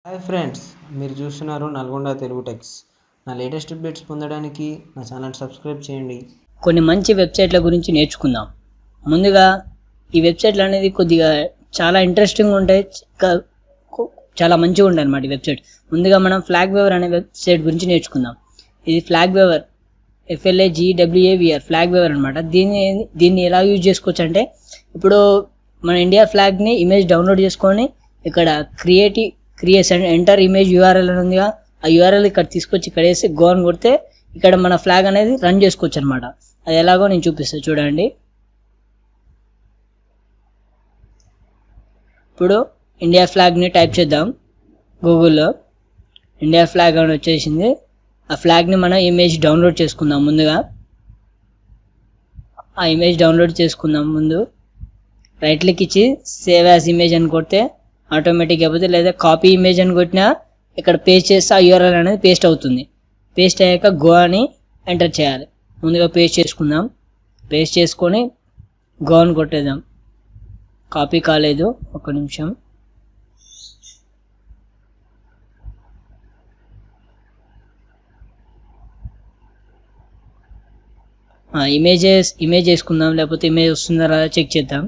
Hi friends, మీరు చూస్తున్నారు Nalgonda Telugu tax. నా లేటెస్ట్ అప్డేట్స్ పొందడానికి నా ఛానల్ సబ్స్క్రైబ్ చేయండి. కొన్ని మంచి వెబ్సైట్ల గురించి నేర్చుకుందాం. ముందుగా ఈ వెబ్సైట్లు అనేది కొద్దిగా చాలా ఇంట్రెస్టింగ్ ఉంటాయి, చాలా మంచిగా ఉంటాయి అన్నమాట ఈ వెబ్సైట్. ముందుగా మనం ఫ్లాగ్ వేవర్ అనే వెబ్సైట్ గురించి నేర్చుకుందాం. ఇది flag waiver, FLAGWAVR flag waiver అనమాట. దీన్ని ఎలా యూజ్ చేసుకోవచ్చు అంటే, ఇప్పుడు మన ఇండియా ఫ్లాగ్ని ఇమేజ్ డౌన్లోడ్ చేసుకొని ఇక్కడ క్రియేషన్ ఎంటర్ ఇమేజ్ URL అని ఉందిగా, ఆ URL ఇక్కడ తీసుకొచ్చి ఇక్కడ వేసి గో అని కొడితే ఇక్కడ మన ఫ్లాగ్ అనేది రన్ చేసుకోవచ్చు అనమాట. అది ఎలాగో నేను చూపిస్తాను చూడండి. ఇప్పుడు ఇండియా ఫ్లాగ్ని టైప్ చేద్దాం గూగుల్లో. ఇండియా ఫ్లాగ్ అని వచ్చేసింది. ఆ ఫ్లాగ్ని మనం ఇమేజ్ డౌన్లోడ్ చేసుకుందాం. ముందుగా ఆ ఇమేజ్ డౌన్లోడ్ చేసుకుందాం. ముందు రైట్ క్లిక్ ఇచ్చి సేవ్ యాజ్ ఇమేజ్ అని కొడితే ఆటోమేటిక్ అయిపోతే, లేదా కాపీ ఇమేజ్ అని కొట్టినా ఇక్కడ పేస్ట్ చేస్తే ఆ URL అనేది పేస్ట్ అవుతుంది. పేస్ట్ అయ్యాక గో అని ఎంటర్ చేయాలి. ముందుగా పేస్ట్ చేసుకుందాం. పేస్ట్ చేసుకొని గో అని కొట్టేద్దాం. కాపీ కాలేదు, ఒక నిమిషం. ఇమేజ్ వేసుకుందాం, లేకపోతే ఇమేజ్ వస్తుందా రాదా చెక్ చేద్దాం.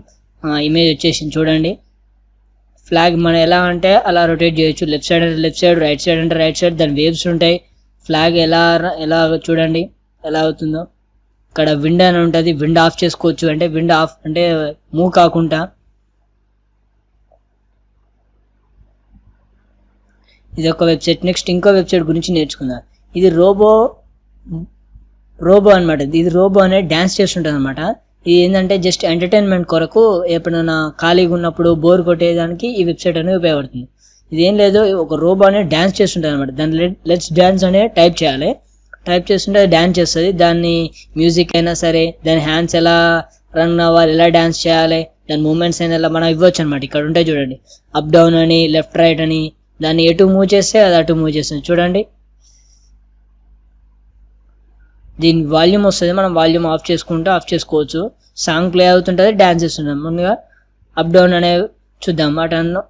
ఇమేజ్ వచ్చేసింది చూడండి. ఫ్లాగ్ మనం ఎలా అంటే అలా రొటేట్ చేయొచ్చు. లెఫ్ట్ సైడ్ అంటే లెఫ్ట్ సైడ్, రైట్ సైడ్ అంటే రైట్ సైడ్. దాని వేవ్స్ ఉంటాయి. ఫ్లాగ్ ఎలా చూడండి ఎలా అవుతుందో. ఇక్కడ విండ్ అని ఉంటుంది, విండ్ ఆఫ్ చేసుకోవచ్చు. అంటే విండ్ ఆఫ్ అంటే మూవ్ కాకుండా. ఇది ఒక వెబ్సైట్. నెక్స్ట్ ఇంకో వెబ్సైట్ గురించి నేర్చుకుందాం. ఇది రోబో అనమాట. ఇది రోబో అనేది డ్యాన్స్ చేస్తుంటుంది అనమాట. ఇది ఏంటంటే జస్ట్ ఎంటర్టైన్మెంట్ కొరకు, ఎప్పుడైనా ఖాళీగా ఉన్నప్పుడు బోర్ కొట్టేదానికి ఈ వెబ్సైట్ అనేది ఉపయోగపడుతుంది. ఇదేం లేదు, ఒక రోబో అనేది డ్యాన్స్ చేస్తుంటుంది అనమాట. దాన్ని లెట్స్ డ్యాన్స్ అనే టైప్ చేయాలి. టైప్ చేస్తుంటే అది డ్యాన్స్ చేస్తుంది. దాన్ని మ్యూజిక్ అయినా సరే, దాని హ్యాండ్స్ ఎలా రన్ అవ్వాలి, ఎలా డ్యాన్స్ చేయాలి, దాని మూమెంట్స్ అయినా ఎలా మనం ఇవ్వచ్చు అనమాట. ఇక్కడ ఉంటాయి చూడండి, అప్ డౌన్ అని, లెఫ్ట్ రైట్ అని. దాన్ని ఎటు మూవ్ చేస్తే అది అటు మూవ్ చేస్తుంది చూడండి. దీని వాల్యూమ్ వస్తుంది, మనం వాల్యూమ్ ఆఫ్ చేసుకోవచ్చు. సాంగ్ ప్లే అవుతుంటుంది, డ్యాన్స్ చేస్తున్నాం. ముందుగా అప్ డౌన్ అనే చూద్దాం. అటన్ను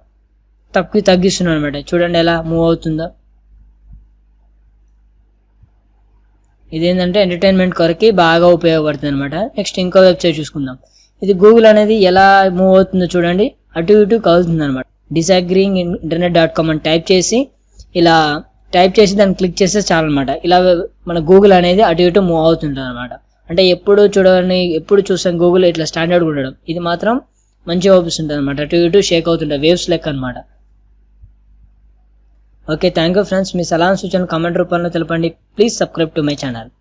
తగ్గిస్తున్నాం అనమాట. చూడండి ఎలా మూవ్ అవుతుందో. ఇదేంటంటే ఎంటర్టైన్మెంట్ కొరకి బాగా ఉపయోగపడుతుంది అనమాట. నెక్స్ట్ ఇంకో వెబ్సైట్ చూసుకుందాం. ఇది గూగుల్ అనేది ఎలా మూవ్ అవుతుందో చూడండి. అటు ఇటు కదులుతుంది అనమాట. disagreeinginternet.com అని టైప్ చేసి దాన్ని క్లిక్ చేస్తే చాలు అనమాట. ఇలా మన గూగుల్ అనేది అటు ఇటు మూవ్ అవుతుంటుంది అనమాట. అంటే ఎప్పుడు చూసాం గూగుల్ ఇట్లా స్టాండర్డ్గా ఉండడం. ఇది మాత్రం మంచిగా అవుపిస్తుంటుంది అనమాట. అటు ఇటు షేక్ అవుతుంటుంది, వేవ్స్ లెక్క అనమాట. Okay, thank you friends. మీ సలహా సూచన కామెంట్ రూపంలో తెలపండి. Please subscribe to my channel.